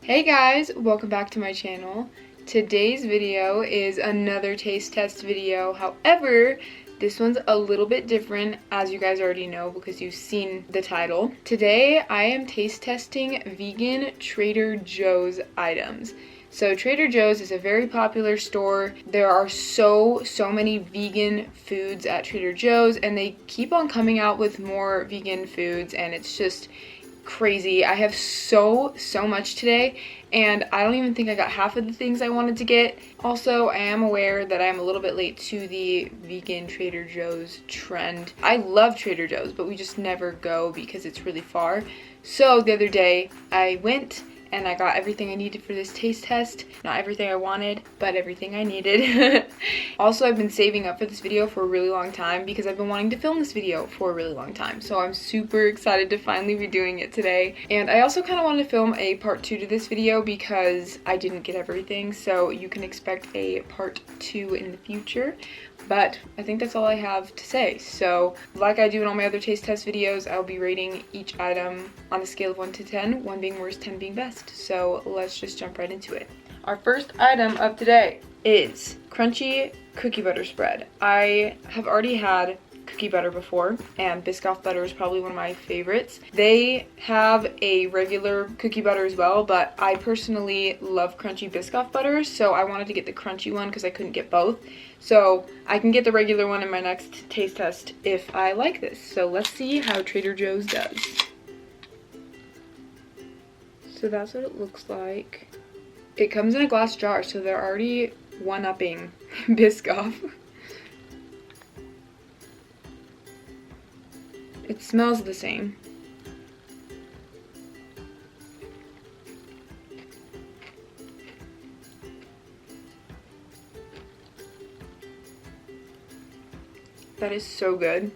Hey guys, welcome back to my channel. Today's video is another taste test video. However, this one's a little bit different, as you guys already know because you've seen the title. Today I am taste testing vegan Trader Joe's items. So Trader Joe's is a very popular store. There are so many vegan foods at Trader Joe's, and they keep on coming out with more vegan foods, and it's just crazy. I have so much today, and I don't even think I got half of the things I wanted to get. Also, I am aware that I'm a little bit late to the vegan Trader Joe's trend. I love Trader Joe's, but we just never go because it's really far. So the other day I went and I got everything I needed for this taste test. Not everything I wanted, but everything I needed. Also, I've been saving up for this video for a really long time because I've been wanting to film this video for a really long time. So I'm super excited to finally be doing it today. And I also kind of wanted to film a part 2 to this video because I didn't get everything. So you can expect a part 2 in the future. But I think that's all I have to say. So like I do in all my other taste test videos, I'll be rating each item on a scale of 1 to 10, 1 being worst, 10 being best. So let's just jump right into it. Our first item of today is crunchy cookie butter spread. I have already had cookie butter before, and Biscoff butter is probably one of my favorites. They have a regular cookie butter as well, but I personally love crunchy Biscoff butter, so I wanted to get the crunchy one because I couldn't get both. So I can get the regular one in my next taste test if I like this. So let's see how Trader Joe's does. So that's what it looks like. It comes in a glass jar, so they're already one-upping Biscoff. It smells the same. That is so good.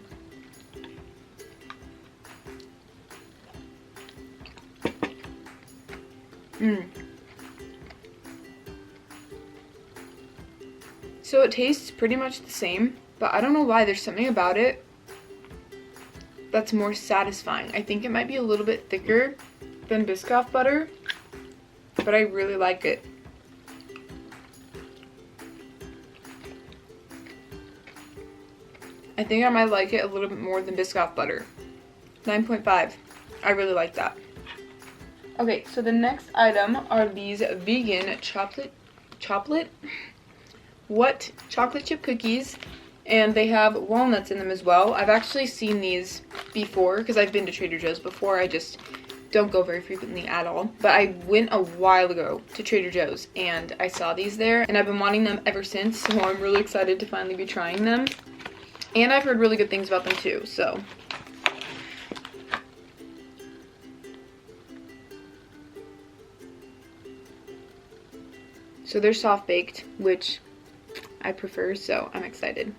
So it tastes pretty much the same, but I don't know why. There's something about it that's more satisfying. I think it might be a little bit thicker than Biscoff butter, but I really like it. I think I might like it a little bit more than Biscoff butter. 9.5. I really like that. Okay, so the next item are these vegan chocolate chip cookies, and they have walnuts in them as well. I've actually seen these before because I've been to Trader Joe's before. I just don't go very frequently at all. But I went a while ago to Trader Joe's and I saw these there, and I've been wanting them ever since, so I'm really excited to finally be trying them. And I've heard really good things about them too, so. So they're soft baked, which I prefer, so I'm excited.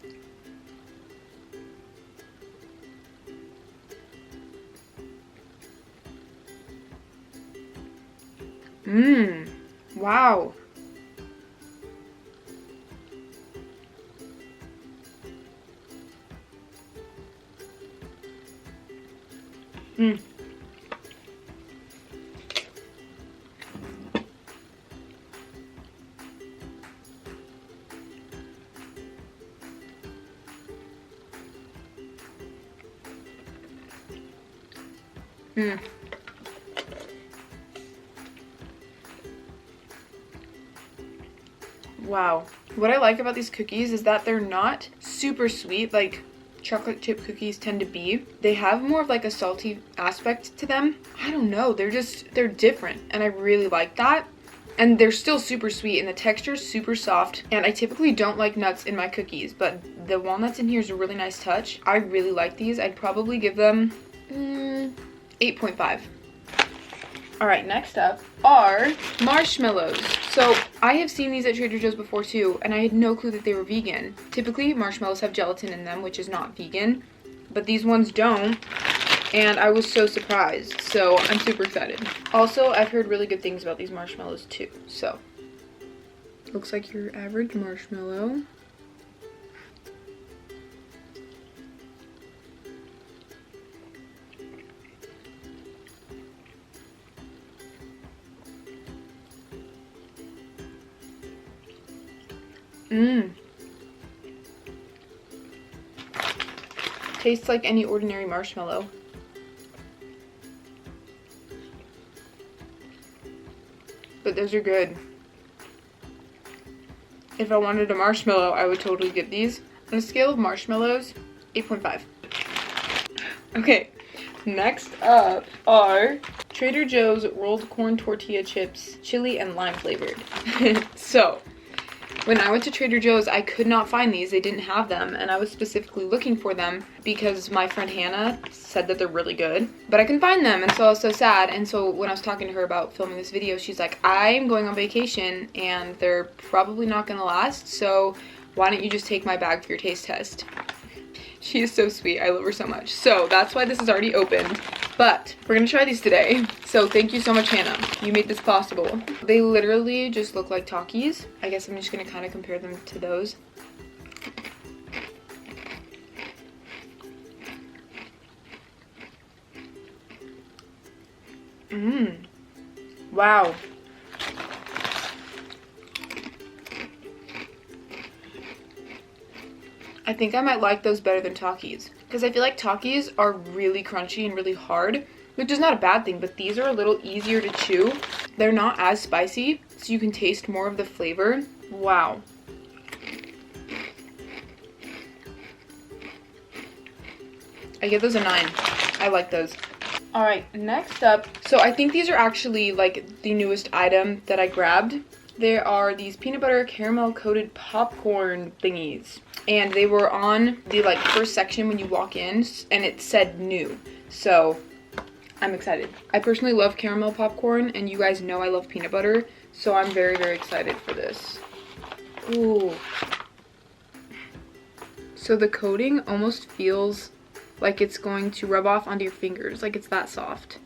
Wow. Wow. What I like about these cookies is that they're not super sweet like chocolate chip cookies tend to be. They have more of like a salty aspect to them. I don't know, they're different, and I really like that. And they're still super sweet, and the texture is super soft. And I typically don't like nuts in my cookies, but the walnuts in here is a really nice touch. I really like these. I'd probably give them 8.5. Alright, next up are marshmallows. So I have seen these at Trader Joe's before too, and I had no clue that they were vegan. Typically, marshmallows have gelatin in them, which is not vegan, but these ones don't, and I was so surprised, so I'm super excited. Also, I've heard really good things about these marshmallows too, so. Looks like your average marshmallow. Mmm. Tastes like any ordinary marshmallow. But those are good. If I wanted a marshmallow, I would totally get these. On a scale of marshmallows, 8.5. Okay, next up are Trader Joe's rolled corn tortilla chips, chili and lime flavored. So, when I went to Trader Joe's, I could not find these. They didn't have them, and I was specifically looking for them because my friend Hannah said that they're really good, but I couldn't find them, and so I was so sad. And so when I was talking to her about filming this video, she's like, I'm going on vacation, and they're probably not gonna last, so why don't you just take my bag for your taste test? She is so sweet. I love her so much. So that's why this is already opened. But we're gonna try these today. So thank you so much, Hannah. You made this possible. They literally just look like Takis. I guess I'm just gonna kind of compare them to those. Mmm. Wow. I think I might like those better than Takis, because I feel like Takis are really crunchy and really hard, which is not a bad thing, but these are a little easier to chew. They're not as spicy, so you can taste more of the flavor. Wow. I give those a 9. I like those. Alright, next up, so I think these are actually like the newest item that I grabbed. There are these peanut butter caramel coated popcorn thingies, and they were on the like first section when you walk in, and it said new, so I'm excited. I personally love caramel popcorn, and you guys know I love peanut butter, so I'm very, very excited for this. Ooh. So the coating almost feels like it's going to rub off onto your fingers, like it's that soft.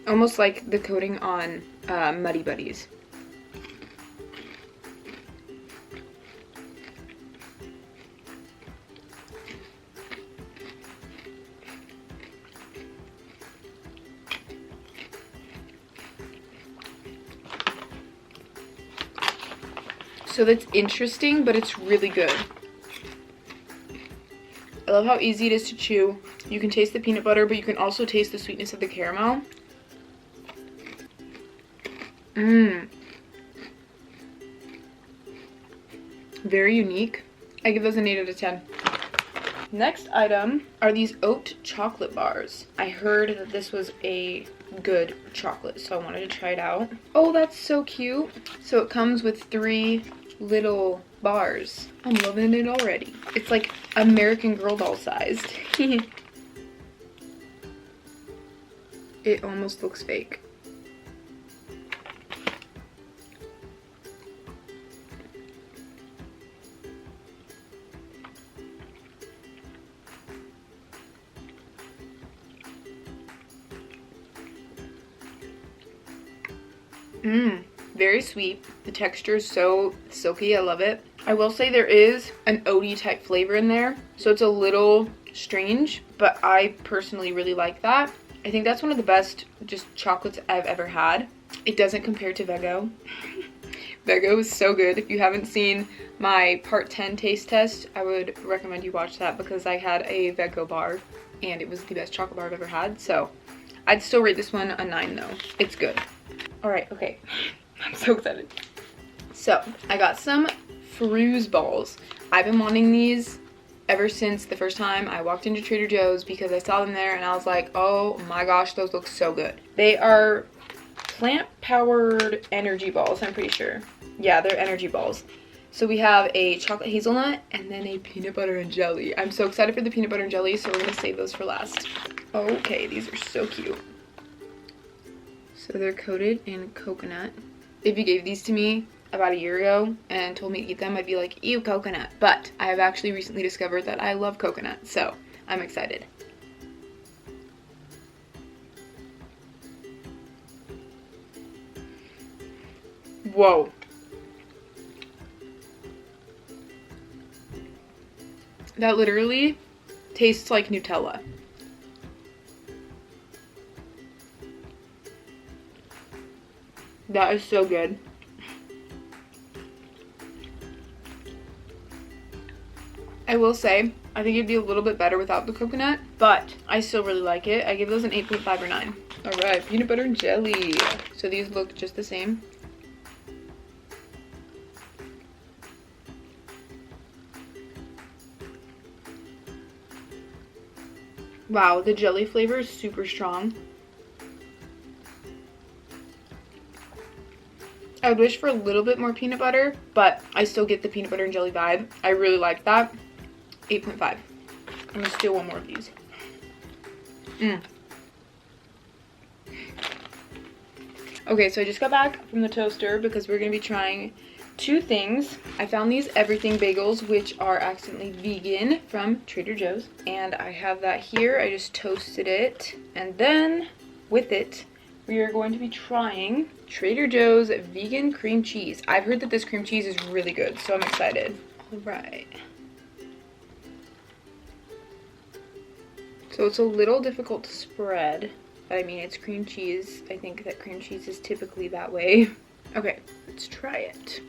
Almost like the coating on Muddy Buddies. So that's interesting, but it's really good. I love how easy it is to chew. You can taste the peanut butter, but you can also taste the sweetness of the caramel. Mmm. Very unique. I give those an 8 out of 10. Next item are these Oat Chocolate Bars. I heard that this was a good chocolate, so I wanted to try it out. Oh, that's so cute. So it comes with 3 little bars. I'm loving it already. It's like American Girl doll sized. It almost looks fake. Mmm. Very sweet. The texture is so silky. I love it. I will say there is an oaty type flavor in there, so it's a little strange, but I personally really like that. I think that's one of the best just chocolates I've ever had. It doesn't compare to Vego. Vego is so good. If you haven't seen my part 10 taste test, I would recommend you watch that because I had a Vego bar and it was the best chocolate bar I've ever had. So I'd still rate this one a 9 though. It's good. All right, okay. I'm so excited. So I got some Fruz balls. I've been wanting these ever since the first time I walked into Trader Joe's because I saw them there and I was like, oh my gosh, those look so good. They are plant-powered energy balls, I'm pretty sure. Yeah, they're energy balls. So we have a chocolate hazelnut and then a peanut butter and jelly. I'm so excited for the peanut butter and jelly, so we're gonna save those for last. Okay, these are so cute. So they're coated in coconut. If you gave these to me about a year ago and told me to eat them, I'd be like, ew, coconut. But I have actually recently discovered that I love coconut, so I'm excited. Whoa. That literally tastes like Nutella. That is so good. I will say, I think it'd be a little bit better without the coconut, but I still really like it. I give those an 8.5 or 9. All right, peanut butter and jelly. So these look just the same. Wow, the jelly flavor is super strong. I would wish for a little bit more peanut butter, but I still get the peanut butter and jelly vibe. I really like that. 8.5. I'm gonna steal one more of these. Okay, so I just got back from the toaster because we're gonna be trying 2 things. I found these everything bagels, which are accidentally vegan from Trader Joe's. And I have that here. I just toasted it. And then with it, we are going to be trying Trader Joe's vegan cream cheese. I've heard that this cream cheese is really good, so I'm excited. All right. So it's a little difficult to spread, but I mean, it's cream cheese. I think that cream cheese is typically that way. Okay, let's try it.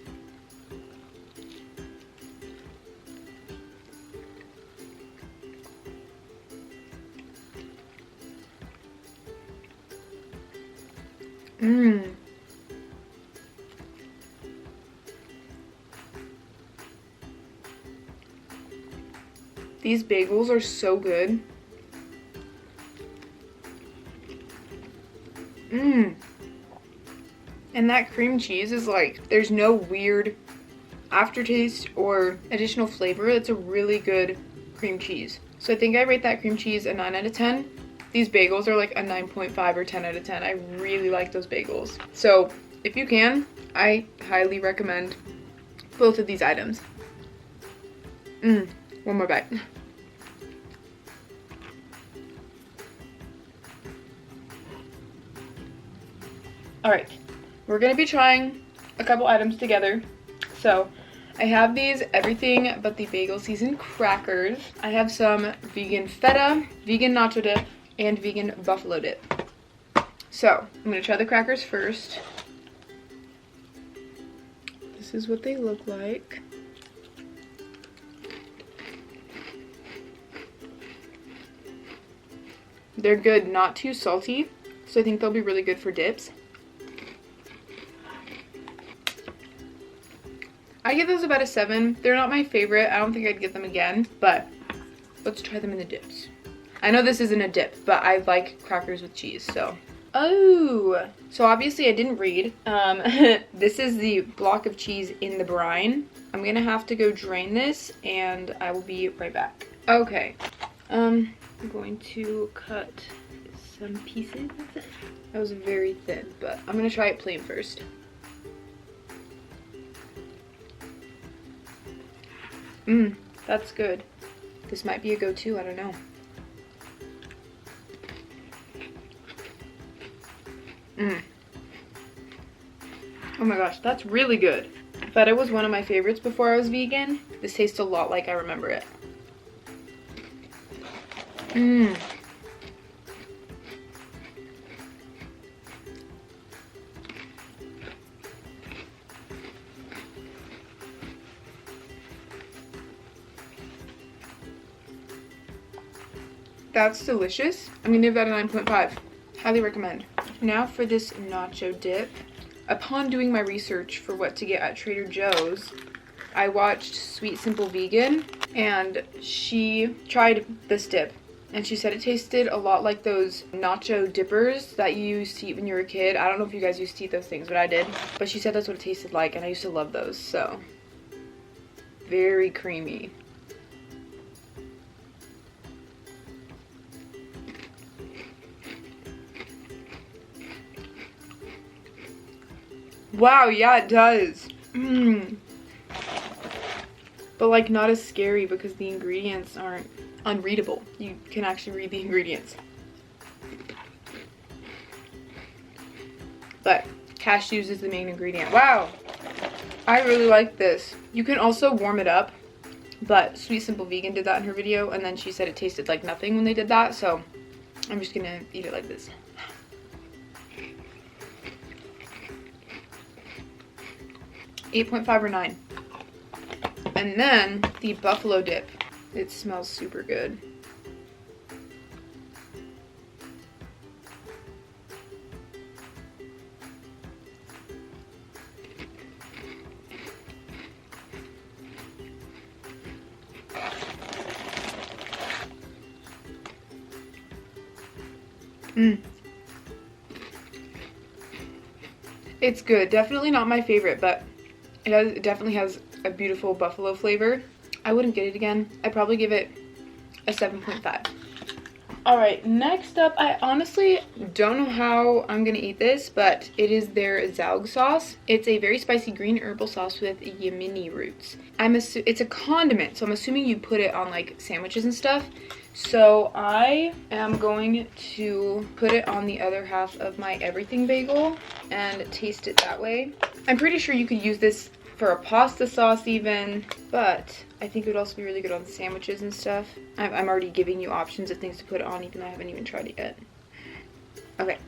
These bagels are so good. And that cream cheese is like, there's no weird aftertaste or additional flavor. It's a really good cream cheese. So I think I rate that cream cheese a 9 out of 10. These bagels are like a 9.5 or 10 out of 10. I really like those bagels. So if you can, I highly recommend both of these items. One more bite. All right, we're gonna be trying a couple items together. So I have these everything but the bagel seasoned crackers. I have some vegan feta, vegan nacho dip, and vegan buffalo dip. So I'm gonna try the crackers first. This is what they look like. They're good, not too salty, so I think they'll be really good for dips. I give those about a 7. They're not my favorite. I don't think I'd get them again, but let's try them in the dips. I know this isn't a dip, but I like crackers with cheese, so. Oh, so obviously I didn't read. This is the block of cheese in the brine. I'm gonna have to go drain this and I will be right back. Okay, I'm going to cut some pieces. That was very thin, but I'm gonna try it plain first. That's good. This might be a go-to, I don't know. Oh my gosh, that's really good. Feta was one of my favorites before I was vegan. This tastes a lot like I remember it. That's delicious. I'm gonna give that a 9.5. Highly recommend. Now for this nacho dip. Upon doing my research for what to get at Trader Joe's, I watched Sweet Simple Vegan and she tried this dip and she said it tasted a lot like those nacho dippers that you used to eat when you were a kid. I don't know if you guys used to eat those things, but I did. But she said that's what it tasted like and I used to love those, so. Very creamy. Wow, yeah, it does. But like not as scary because the ingredients aren't unreadable. You can actually read the ingredients. But cashews is the main ingredient. Wow, I really like this. You can also warm it up, but Sweet Simple Vegan did that in her video and then she said it tasted like nothing when they did that, so I'm just gonna eat it like this. 8.5 or 9. And then the buffalo dip. It smells super good. It's good. Definitely not my favorite, but it definitely has a beautiful buffalo flavor. I wouldn't get it again. I'd probably give it a 7.5. Alright, next up, I honestly don't know how I'm gonna eat this, but it is their Zao sauce. It's a very spicy green herbal sauce with yamini roots. It's a condiment, so I'm assuming you put it on like sandwiches and stuff. So I am going to put it on the other half of my everything bagel and taste it that way. I'm pretty sure you could use this for a pasta sauce even, but I think it would also be really good on sandwiches and stuff. I'm already giving you options of things to put it on, even though I haven't even tried it yet. Okay.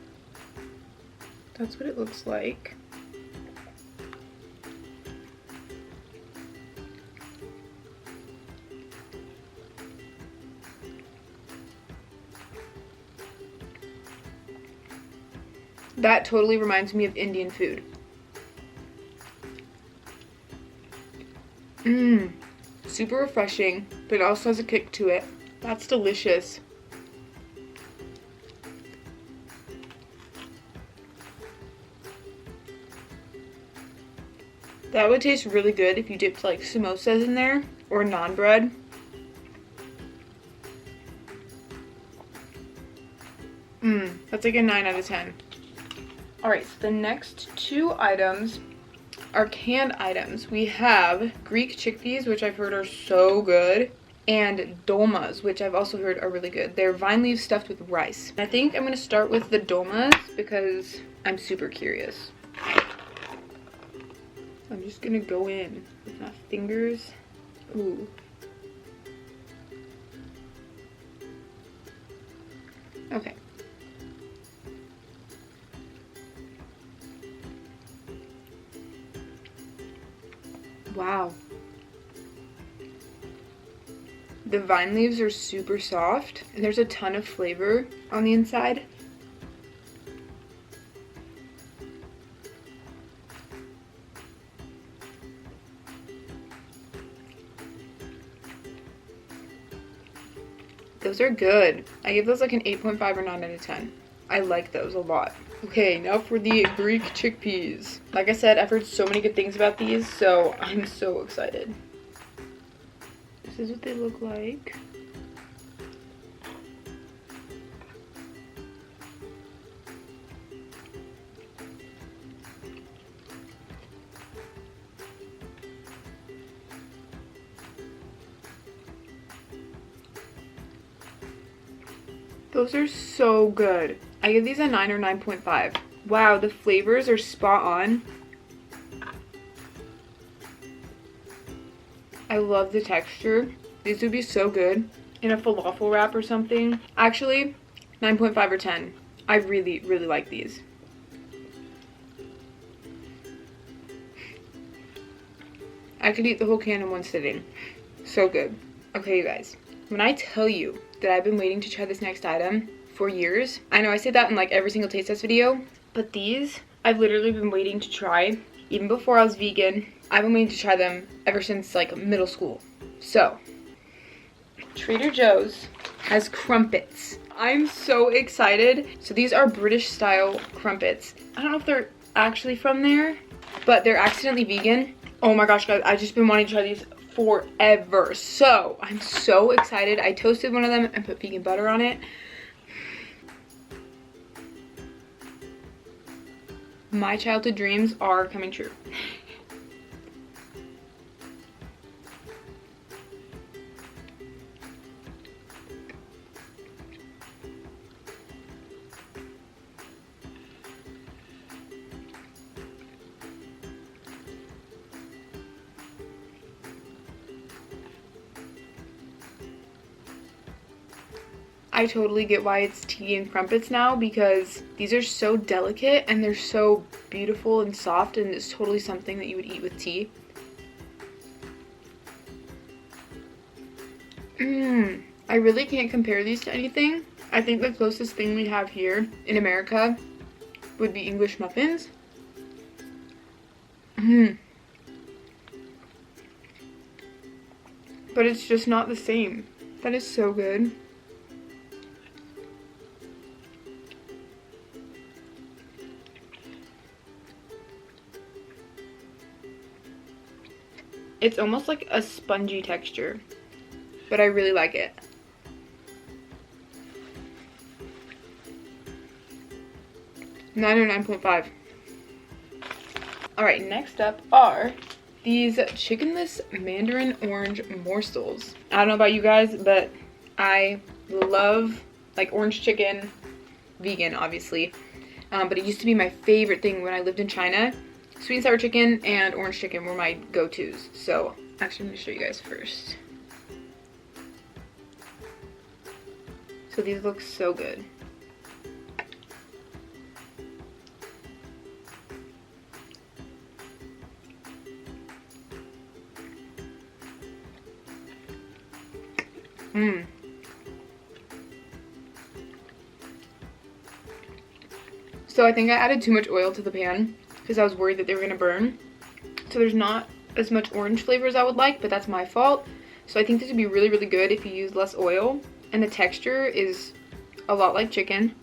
That's what it looks like. That totally reminds me of Indian food. Super refreshing, but it also has a kick to it. That's delicious. That would taste really good if you dipped like samosas in there or naan bread. That's like a 9 out of 10. Alright, so the next two items are canned items. We have Greek chickpeas, which I've heard are so good, and dolmas, which I've also heard are really good. They're vine leaves stuffed with rice. I think I'm going to start with the dolmas because I'm super curious. I'm just going to go in with my fingers. Ooh. Okay. Wow. The vine leaves are super soft, and there's a ton of flavor on the inside. Those are good. I give those like an 8.5 or 9 out of 10. I like those a lot. Okay, now for the Greek chickpeas. Like I said, I've heard so many good things about these, so I'm so excited. This is what they look like. Those are so good. I give these a 9 or 9.5. Wow, the flavors are spot on. I love the texture. These would be so good in a falafel wrap or something. Actually, 9.5 or 10. I really, really like these. I could eat the whole can in one sitting. So good. Okay, you guys. When I tell you that I've been waiting to try this next item for years, I know I say that in like every single taste test video, but these I've literally been waiting to try even before I was vegan. I've been waiting to try them ever since like middle school. So, Trader Joe's has crumpets. I'm so excited. So these are British style crumpets. I don't know if they're actually from there, but they're accidentally vegan. Oh my gosh, guys, I've just been wanting to try these forever. So I'm so excited. I toasted one of them and put vegan butter on it. My childhood dreams are coming true. I totally get why it's tea and crumpets now, because these are so delicate and they're so beautiful and soft, and it's totally something that you would eat with tea. I really can't compare these to anything. I think the closest thing we have here in America would be English muffins. But it's just not the same. That is so good. It's almost like a spongy texture, but I really like it. $9.5. Alright, next up are these chickenless mandarin orange morsels. I don't know about you guys, but I love like orange chicken, vegan obviously, but it used to be my favorite thing when I lived in China. Sweet and sour chicken and orange chicken were my go-tos. So actually, let me show you guys first. So these look so good. So I think I added too much oil to the pan because I was worried that they were gonna burn. So there's not as much orange flavor as I would like, but that's my fault. So I think this would be really, really good if you use less oil. And the texture is a lot like chicken.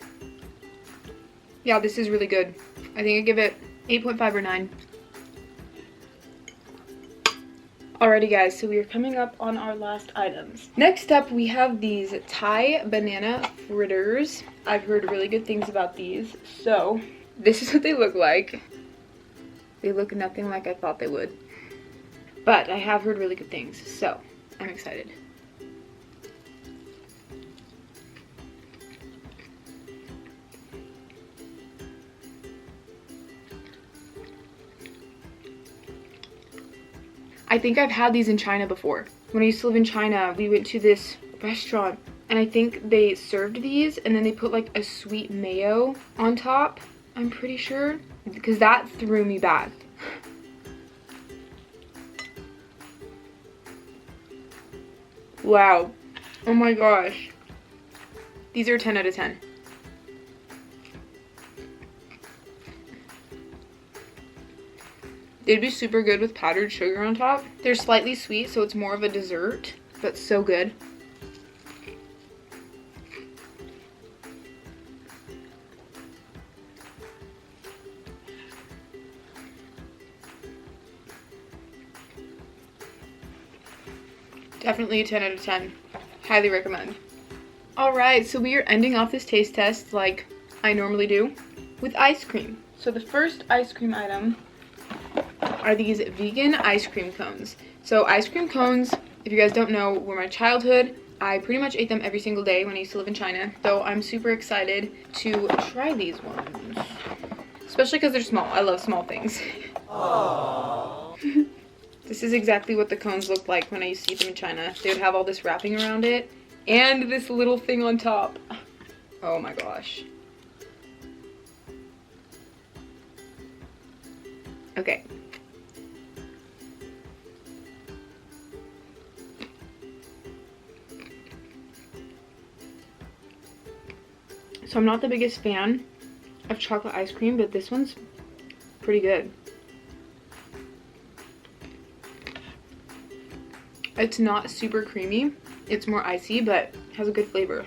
Yeah, this is really good. I think I give it 8.5 or 9. Alrighty guys, so we are coming up on our last items. Next up, we have these Thai banana fritters. I've heard really good things about these. So, this is what they look like. They look nothing like I thought they would. But I have heard really good things, so I'm excited. I think I've had these in China before. When I used to live in China, we went to this restaurant and I think they served these and then they put like a sweet mayo on top, I'm pretty sure, because that threw me back. Wow. Oh my gosh. These are 10 out of 10. They'd be super good with powdered sugar on top. They're slightly sweet, so it's more of a dessert, but so good. Definitely a 10 out of 10. Highly recommend. Alright, so we are ending off this taste test like I normally do with ice cream. So the first ice cream item are these vegan ice cream cones. So ice cream cones, if you guys don't know, were my childhood. I pretty much ate them every single day when I used to live in China. So I'm super excited to try these ones. Especially because they're small. I love small things. This is exactly what the cones looked like when I used to eat them in China. They would have all this wrapping around it and this little thing on top. Oh my gosh. Okay. So I'm not the biggest fan of chocolate ice cream, but this one's pretty good. It's not super creamy. It's more icy, but has a good flavor.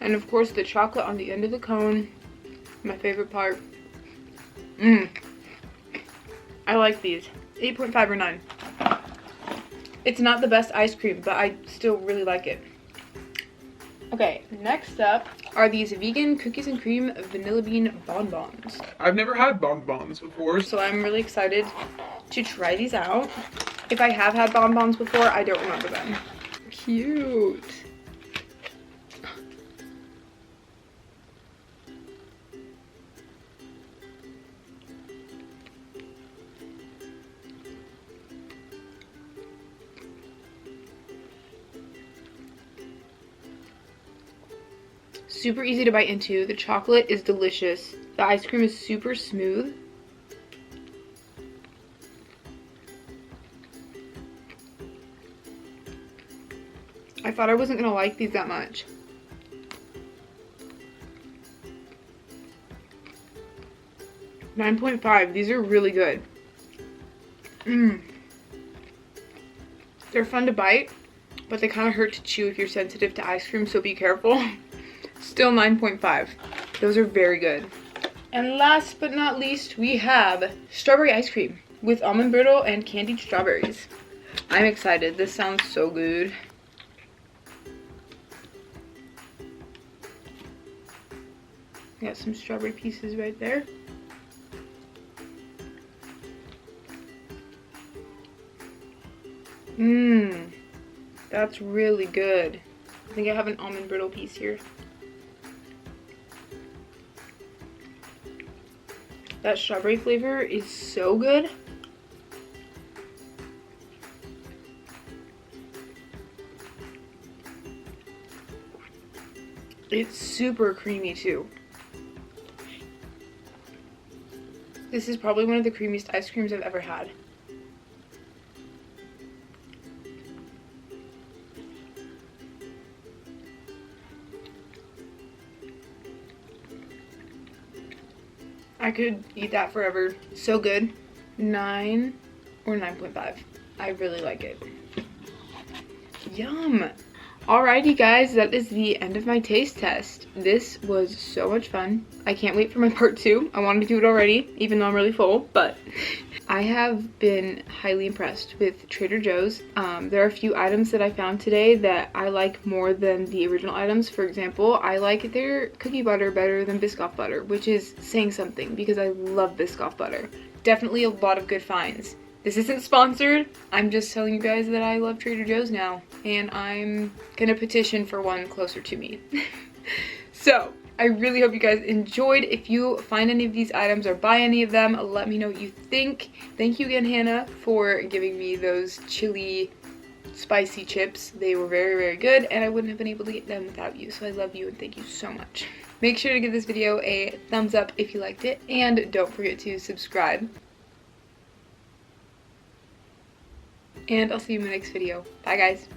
And of course the chocolate on the end of the cone, my favorite part. I like these. 8.5 or 9. It's not the best ice cream, but I still really like it. Okay, next up are these vegan cookies and cream vanilla bean bonbons. I've never had bonbons before, So I'm really excited to try these out. If I have had bonbons before, I don't remember them. Cute. super easy to bite into. The chocolate is delicious. The ice cream is super smooth. I thought I wasn't gonna like these that much. $9.5. These are really good. They're fun to bite, but they kind of hurt to chew if you're sensitive to ice cream, so be careful. Still 9.5. Those are very good. And last but not least, we have strawberry ice cream with almond brittle and candied strawberries. I'm excited. This sounds so good. Got some strawberry pieces right there. That's really good. I think I have an almond brittle piece here. That strawberry flavor is so good. It's super creamy too. This is probably one of the creamiest ice creams I've ever had. I could eat that forever. So good. 9 or 9.5. I really like it. Yum. Alrighty guys, that is the end of my taste test. This was so much fun. I can't wait for my part 2. I wanted to do it already, even though I'm really full, but I have been highly impressed with Trader Joe's. There are a few items that I found today that I like more than the original items. For example, I like their cookie butter better than Biscoff butter, which is saying something because I love Biscoff butter. Definitely a lot of good finds. This isn't sponsored. I'm just telling you guys that I love Trader Joe's now, and I'm gonna petition for one closer to me. So, I really hope you guys enjoyed. If you find any of these items or buy any of them, let me know what you think. Thank you again, Hannah, for giving me those chili spicy chips. They were very, very good, and I wouldn't have been able to get them without you, so I love you and thank you so much. Make sure to give this video a thumbs up if you liked it, and don't forget to subscribe. And I'll see you in my next video. Bye, guys.